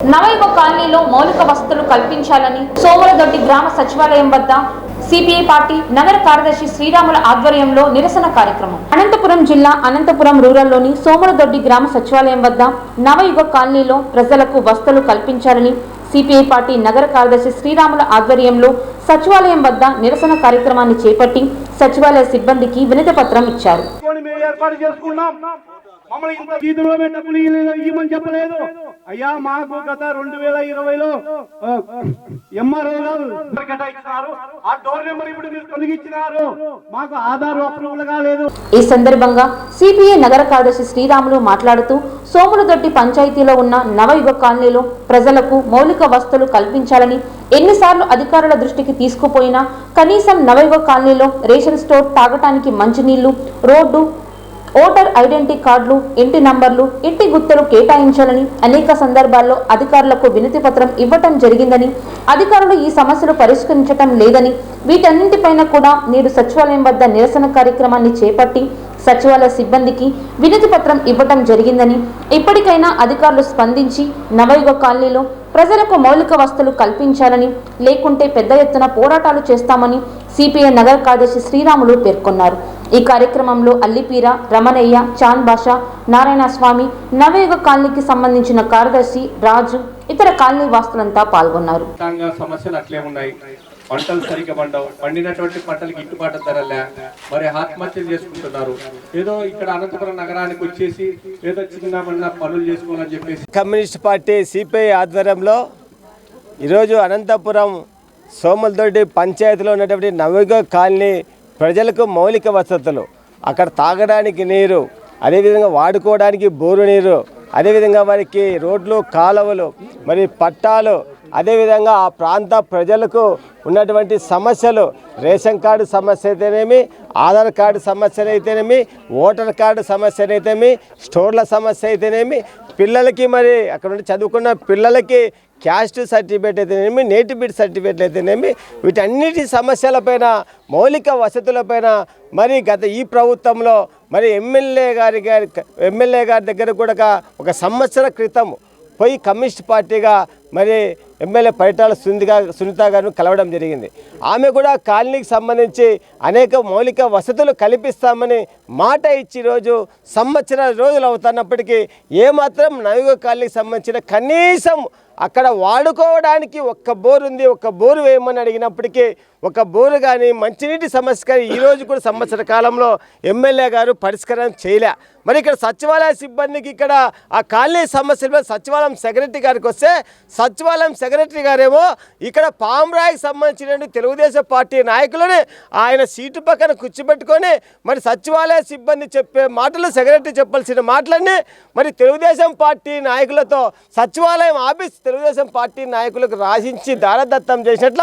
నవయుగ కాలనీలో మౌలిక వసతులు కల్పించాలని సోమరదొడ్డి గ్రామ సచివాలయం వద్ద సిపిఐ పార్టీ నగర కార్యదర్శి శ్రీరాముల ఆధ్వర్యంలో నిరసన కార్యక్రమం. అనంతపురం జిల్లా అనంతపురం రూరల్లోని సోమరదొడ్డి గ్రామ సచివాలయం వద్ద నవయుగ కాలనీలో ప్రజలకు వసతులు కల్పించాలని సిపిఐ పార్టీ నగర కార్యదర్శి శ్రీరాముల ఆధ్వర్యంలో సచివాలయం వద్ద నిరసన కార్యక్రమాన్ని చేపట్టి సచివాలయ సిబ్బందికి వినతి పత్రం ఇచ్చారు. మమ్మల్ని ఇంత వీధిలో డబ్బులు ఇవ్వమని చెప్పలేదు అయ్యా. మాకు గత 2020లో ఎంఆర్ఓ కేటాయించినారు. ఆ డోర్ నెంబర్ ఇప్పుడు మీరు తొలగించినారు. మాకు ఆధార్ అప్రూవల్ కాలేదు. ఈ సందర్భంగా సిపిఐ నగర కార్యదర్శి శ్రీరాములు మాట్లాడుతూ సోములదొడ్డి పంచాయతీలో ఉన్న నవయుగ కాలనీలో ప్రజలకు మౌలిక వసతులు కల్పించాలని ఎన్నిసార్లు అధికారుల దృష్టికి తీసుకుపోయినా కనీసం నవయుగ కాలనీలో రేషన్ స్టోర్, తాగటానికి మంచినీళ్లు, రోడ్డు, ఓటర్ ఐడెంటిటీ కార్డులు, ఇంటి నంబర్లు, ఇంటి గుర్తులు కేటాయించాలని అనేక సందర్భాల్లో అధికారులకు వినతి పత్రం ఇవ్వటం జరిగిందని, అధికారులు ఈ సమస్యలు పరిష్కరించటం లేదని, వీటన్నింటిపైన కూడా నేడు సచివాలయం వద్ద నిరసన కార్యక్రమాన్ని చేపట్టి సచివాలయ సిబ్బందికి వినతి పత్రం ఇవ్వటం జరిగిందని, ఇప్పటికైనా అధికారులు స్పందించి నవయుగ కాలనీలో ప్రజలకు మౌలిక వసతులు కల్పించాలని, లేకుంటే పెద్ద ఎత్తున పోరాటాలు చేస్తామని సిపిఐ నగర కార్యదర్శి శ్రీరాములు పేర్కొన్నారు. ఈ కార్యక్రమంలో అల్లిపీర, రమణయ్య, చాంద్ బాషా, నారాయణ స్వామి, నవయుగ కాలనీకి సంబంధించిన కార్యదర్శి రాజు, ఇతర కాలనీ వాసులంతా పాల్గొన్నారు. సమస్యలు అట్లే ఉన్నాయి. పంటలు సరిగ్గా పండవు, పండినటువంటి పంటలకు గిట్టుబాటు ధరలే, మరి ఆత్మహత్యలు చేసుకుంటున్నారు. ఏదో ఇక్కడ అనంతపురం నగరానికి వచ్చేసి ఏదో చిన్న పనులు చేసుకోవాలని చెప్పేసి కమ్యూనిస్ట్ పార్టీ సిపిఐ ఆధ్వర్యంలో ఈరోజు అనంతపురం సోములదొడ్డి పంచాయతీలో ఉన్నటువంటి నవయుగ కాలనీ ప్రజలకు మౌలిక వసతులు, అక్కడ తాగడానికి నీరు, అదేవిధంగా వాడుకోవడానికి బోరు నీరు, అదేవిధంగా వారికి రోడ్లు, కాలువలు, మరి పట్టాలు, అదేవిధంగా ఆ ప్రాంత ప్రజలకు ఉన్నటువంటి సమస్యలు, రేషన్ కార్డు సమస్య అయితేనేమి, ఆధార్ కార్డు సమస్యలు అయితేనేమి, ఓటర్ కార్డు సమస్యలు అయితేనేమి, స్టోర్ల సమస్య అయితేనేమి, పిల్లలకి మరి అక్కడ నుండి చదువుకున్న పిల్లలకి క్యాస్ట్ సర్టిఫికేట్ అయితేనేమి, నేటివిటీ సర్టిఫికేట్ అయితేనేమి, వీటన్నిటి సమస్యలపైన, మౌలిక వసతులపైన మరి గత ఈ ప్రభుత్వంలో మరి ఎమ్మెల్యే గారి దగ్గర కూడా ఒక సంవత్సర క్రితం పోయి కమ్యూనిస్ట్ పార్టీగా మరి ఎమ్మెల్యే పరిటాల సునీత గారిని కలవడం జరిగింది. ఆమె కూడా కాలనీకి సంబంధించి అనేక మౌలిక వసతులు కల్పిస్తామని మాట ఇచ్చి రోజు సంవత్సరాల రోజులు అవుతున్నప్పటికీ ఏమాత్రం నవయుగ కాలనీకి సంబంధించిన కనీసం అక్కడ వాడుకోవడానికి ఒక్క బోరు ఉంది, ఒక్క బోరు వేయమని అడిగినప్పటికీ ఒక బోరు కానీ మంచినీటి సమస్య కానీ ఈరోజు కూడా సంవత్సర కాలంలో ఎమ్మెల్యే గారు పరిష్కారం చేయలే. మరి ఇక్కడ సచివాలయ సిబ్బందికి ఇక్కడ ఆ కాలనీ సమస్యల సచివాలయం సెక్రటరీ గారికి వస్తే సచివాలయం సెక్రటరీ గారేమో ఇక్కడ పామ్రాయికి సంబంధించిన తెలుగుదేశం పార్టీ నాయకులని ఆయన సీటు పక్కన కూర్చోబెట్టుకొని మరి సచివాలయ సిబ్బంది చెప్పే మాటలు, సెక్రటరీ చెప్పాల్సిన మాటలన్నీ మరి తెలుగుదేశం పార్టీ నాయకులతో సచివాలయం ఆఫీస్ తెలుగుదేశం పార్టీ నాయకులకు రాసించి దారదత్తం చేసినట్ల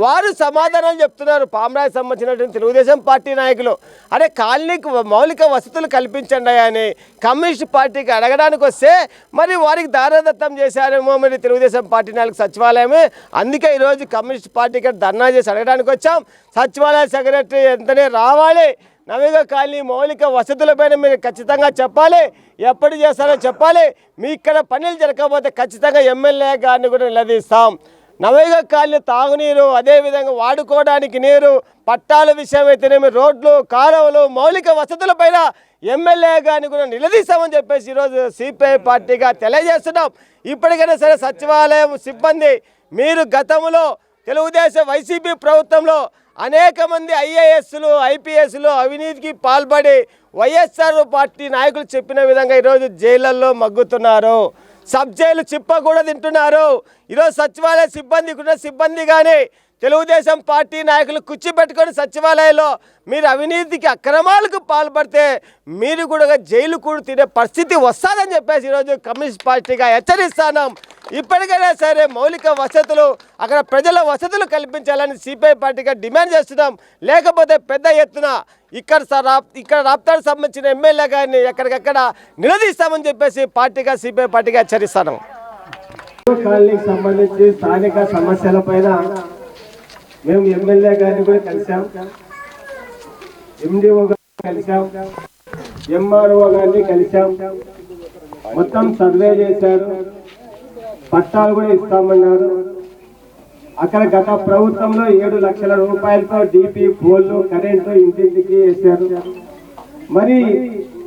వారు సమాధానాలు చెప్తున్నారు. పామ్రాయికి సంబంధించినటువంటి తెలుగుదేశం పార్టీ నాయకులు అరే కాలనీకి మౌలిక వసతులు కల్పించండి అని కమ్యూనిస్ట్ పార్టీకి అడగడానికి వస్తే మరి వారికి దారదత్తం చేశారేమో మరి తెలుగుదేశం పార్టీ నాయకులు సచివాలయమే. అందుకే ఈరోజు కమ్యూనిస్ట్ పార్టీకి ధర్నా చేసి అడగడానికి వచ్చాం. సచివాలయ సెక్రటరీ వెంటనే రావాలి, నవయుగ కాలనీ మౌలిక వసతులపైన మీరు ఖచ్చితంగా చెప్పాలి, ఎప్పుడు చేస్తారో చెప్పాలి. మీ ఇక్కడ పనులు జరగకపోతే ఖచ్చితంగా ఎమ్మెల్యే గారిని కూడా నిలదీస్తాం. నవయుగ కాలనీ తాగునీరు, అదేవిధంగా వాడుకోవడానికి నీరు, పట్టాల విషయం అయితేనేమి, రోడ్లు, కాలువలు, మౌలిక వసతులపైన ఎమ్మెల్యే గారిని కూడా నిలదీస్తామని చెప్పేసి ఈరోజు సిపిఐ పార్టీగా తెలియజేస్తున్నాం. ఇప్పటికైనా సరే సచివాలయం సిబ్బంది మీరు గతంలో తెలుగుదేశం వైసీపీ ప్రభుత్వంలో అనేక మంది ఐఏఎస్లు, ఐపీఎస్లు అవినీతికి పాల్పడి వైఎస్ఆర్ పార్టీ నాయకులు చెప్పిన విధంగా ఈరోజు జైళ్ళల్లో మగ్గుతున్నారు, సబ్ జైలు చిప్ప కూడా తింటున్నారు. ఈరోజు సచివాలయ సిబ్బంది కానీ తెలుగుదేశం పార్టీ నాయకులు కూర్చోబెట్టుకొని సచివాలయంలో మీరు అవినీతికి అక్రమాలకు పాల్పడితే మీరు కూడా జైలు కూడా తినే పరిస్థితి వస్తుందని చెప్పేసి ఈరోజు కమ్యూనిస్ట్ పార్టీగా హెచ్చరిస్తున్నాం. ఇప్పటికైనా సరే మౌలిక వసతులు, అక్కడ ప్రజల వసతులు కల్పించాలని సిపిఐ పార్టీగా డిమాండ్ చేస్తున్నాం. లేకపోతే పెద్ద ఎత్తున ఇక్కడ రాప్తానికి సంబంధించిన ఎమ్మెల్యే గారిని ఎక్కడికక్కడ నిలదీస్తామని చెప్పేసి సిపిఐ పార్టీగా హెచ్చరిస్తున్నాం. కాలనీకి సంబంధించి స్థానిక సమస్యలపైన మేము ఎమ్మెల్యే గారిని కూడా కలిసాం, ఎండిఓ గారిని కలిసాం, ఎంఆర్ఓ గారిని కలిసాం. మొత్తం సర్వే చేశారు. పట్టాలు కూడా ఇస్తామన్నారు. అక్కడ గత ప్రభుత్వంలో 7 లక్షల రూపాయలతో DP పోల్లు కరెంటు ఇంటింటికి వేశారు. మరి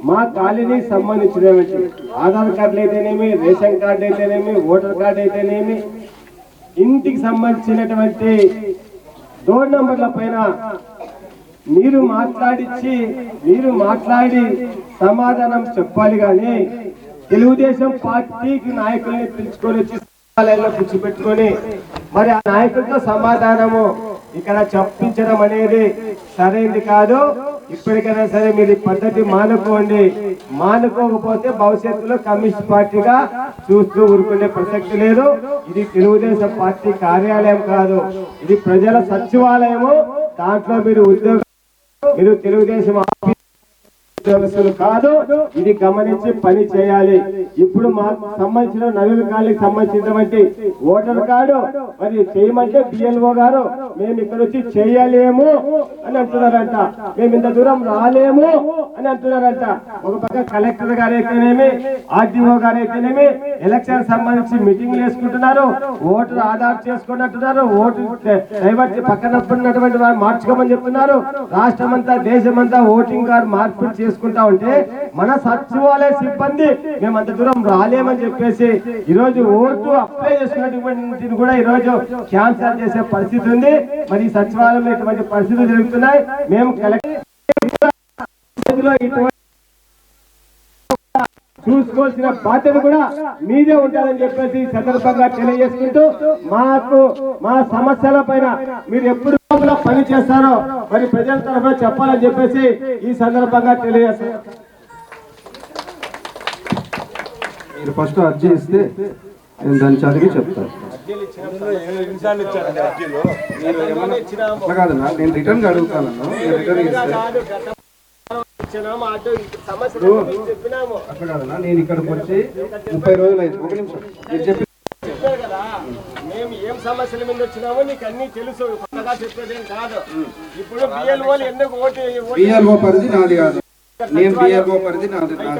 మా కాలనీకి సంబంధించినటువంటి ఆధార్ కార్డులు అయితేనేమి, రేషన్ కార్డు అయితేనేమి, ఓటర్ కార్డు అయితేనేమి, ఇంటికి సంబంధించినటువంటి డోర్ నంబర్ల పైన మీరు మాట్లాడి సమాధానం చెప్పాలి. కానీ తెలుగుదేశం పార్టీకి నాయకుల్ని పిలుచుకొని వచ్చి కూర్చోబెట్టుకొని మరి ఆ నాయకులతో సమాధానము ఇక్కడ చెప్పించడం అనేది సరైనది కాదు. ఇప్పటికైనా సరే మీరు ఈ పద్ధతి మానుకోకపోతే భవిష్యత్తులో కమ్యూనిస్ట్ పార్టీగా చూస్తూ ఊరుకునే ప్రసక్తి లేదు. ఇది తెలుగుదేశం పార్టీ కార్యాలయం కాదు, ఇది ప్రజల సచివాలయము. దాంట్లో మీరు తెలుగుదేశం ఉద్యోగస్తులు కాదు. ఇది గమనించి పని చేయాలి. ఇప్పుడు మాకు సంబంధించిన నలుగురు కాళ్ళకి సంబంధించినటువంటి ఓటర్ కార్డు మరి చేయమంటే BLO గారు మేము ఇక్కడ వచ్చి చేయలేము అని అంటున్నారంట, మేము ఇంత దూరం రాలేము అని అంటున్నారంట. ఒక పక్క కలెక్టర్ గారు అయితేనేమి, RDO గారు అయితేనేమి ఎలక్షన్ సంబంధించి మీటింగ్లు వేసుకుంటున్నారు, ఓటర్ ఆధార్ చేసుకుని అంటున్నారు, ఓటు డైవర్ట్ పక్కన ఉన్నటువంటి వారు మార్చుకోమని చెప్తున్నారు. రాష్ట్రం అంతా దేశమంతా ఓటింగ్ కార్డు మార్పిడి చేసుకుంటా ఉంటే మన సచివాలయ సిబ్బంది మేము అంత దూరం రాలేమని చెప్పేసి ఈరోజు ఓటు అప్లై చేసుకున్నటువంటి కూడా ఈరోజు క్యాన్సల్ చేసే పరిస్థితి ఉంది. మరి ఈ సచివాలయంలో ఇటువంటి పరిస్థితులు జరుగుతున్నాయి. మేము చూసుకోవాల్సిన బాధ్యత కూడా మీదే ఉండాలని చెప్పేసి సందర్భంగా తెలియజేసుకుంటూ మా సమస్యల పైన మీరు ఎప్పుడు పని చేస్తారో మరి ప్రజల తరఫున చెప్పాలని చెప్పేసి ఈ సందర్భంగా తెలియజేస్తారు. మీరు ఫస్ట్ అర్జీ ఇస్తే నేను దాన్ని చదివి చెప్తాను. కాదన్నా, నేను రిటర్న్ అడుగుతానన్నా, రిటర్న్ ఇస్తే అట్లా కాదన్నా. నేను ఇక్కడికి వచ్చి 30 రోజులు అయింది. ఒక నిమిషం, మీరు చెప్పి మేము ఏం సమస్యల మీద వచ్చినామో నీకు అన్ని తెలుసు, కొత్తగా చెప్పేదేం కాదు. ఇప్పుడు BLO పరిధి నాది కాదు, నేను BLO పరిధి నాది కాదు.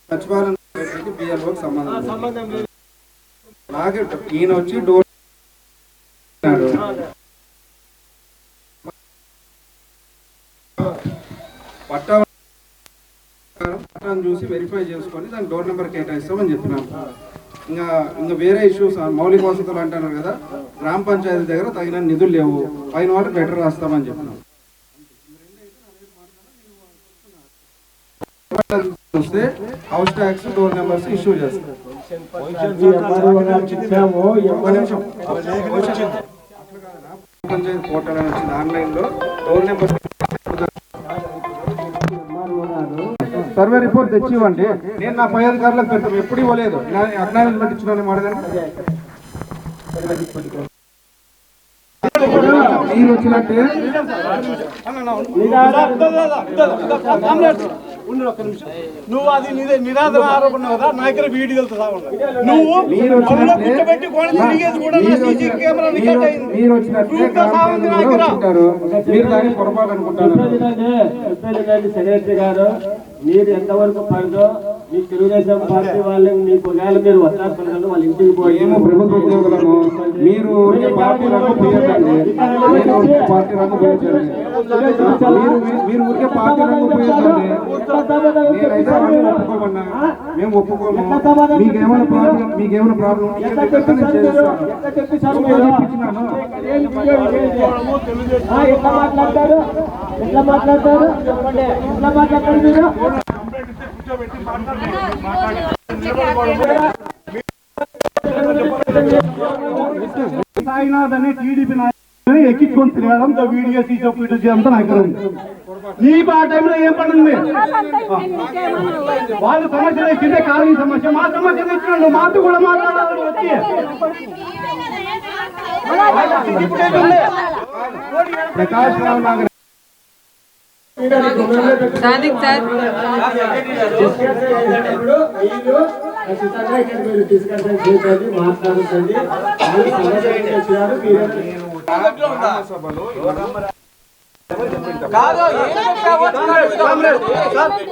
సచివాలయం BLOకి సంబంధం లేదు. నాకే ఈయన వచ్చి డోర్ పట్టాను చూసి వెరిఫై చేసుకొని దాని డోర్ నెంబర్ కేటాయిస్తామని చెప్పినాను. ఇంకా వేరే ఇష్యూస్ మౌలిక వసతులు అంటున్నారు కదా, గ్రామ పంచాయతీ దగ్గర తగిన నిధులు లేవు, పైన వాళ్ళకి లెటర్ రాస్తామని చెప్పినాం. చూస్తే house tax door numbers issue చేస్తారు. పంచాయతీ పోర్టల్ అని వచ్చింది, ఆన్లైన్లో డోర్ నెంబర్ సర్వే రిపోర్ట్ తెచ్చి ఇవ్వండి. నేను నా పై అధికారులకు పెడతాను, ఎప్పుడు ఇవ్వలేదు. అక్నాలెడ్జ్మెంట్ ఇచ్చినా మాట మీరు వచ్చినట్టే నువ్వు అది నిరాదరణ ఆరోపణ కదా, నా దగ్గర వీడియో నువ్వు మీరు వచ్చినట్టే మీరు దాన్ని పొరపాటు అనుకుంటారు. సెక్రటరీ గారు మీరు ఎంతవరకు పడదో మీ తెలుగుదేశం పార్టీ వాళ్ళకి మీకు నేల మీరు వస్తారు, వాళ్ళ ఇంటికి పోయి ప్రభుత్వ ఉద్యోగులను మీరు పార్టీ రంగు పోయకండి, పార్టీ రంగు పోయించండి, మీరు ఊరికే పార్టీ రంగు పోయకండి. నేనైతే ఒప్పుకోమన్నా, మేము ఒప్పుకోము. మీకేమైనా ప్రాబ్లం ఎట్లా మాట్లాడతారు చెప్పండి, ఎట్లా మాట్లాడతారు మీరు? సాయినాథ్ అనే టీడీపీ నాయకుని ఎక్కించుకొని తిరగడం, వీడియో అంతా నాకు నీ ఆ టైంలో ఏం పని ఉంది? వాళ్ళు సమస్యలు ఇచ్చిందే కాలనీ సమస్య, మా సమస్యలు ఇచ్చినాడు, మాతో కూడా మాట్లాడాలి వచ్చి. ప్రకాష్ రావు నాగర్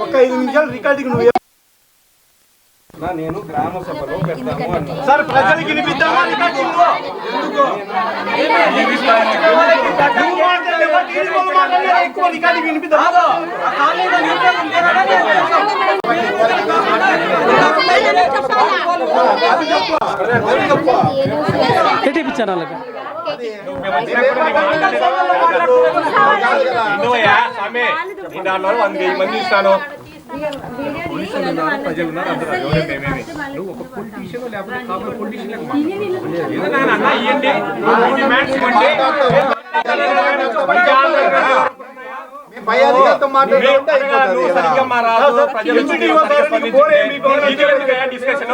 ఒక్క 5 నిమిషాలు రికార్డింగ్ నువ్వు నేను గ్రామ సభలో పెడతాము అన్నాను. సార్ ప్రజలకు వినిపిద్దామా రికార్డింగ్? ఎక్కువ రికార్డింగ్ వినిపిద్దామా? మంది ఇస్తాను ప్రజలు ఉన్నారు అందరూ ఎవరైతే ఏమేమి నువ్వు ఒక పొలిటీషియన్ లేకపోతే కాపుల పొలిటీషియన్ ఏదైనా ఇవ్వండి డిమాండ్స్ ఇవ్వండి డిస్కషన్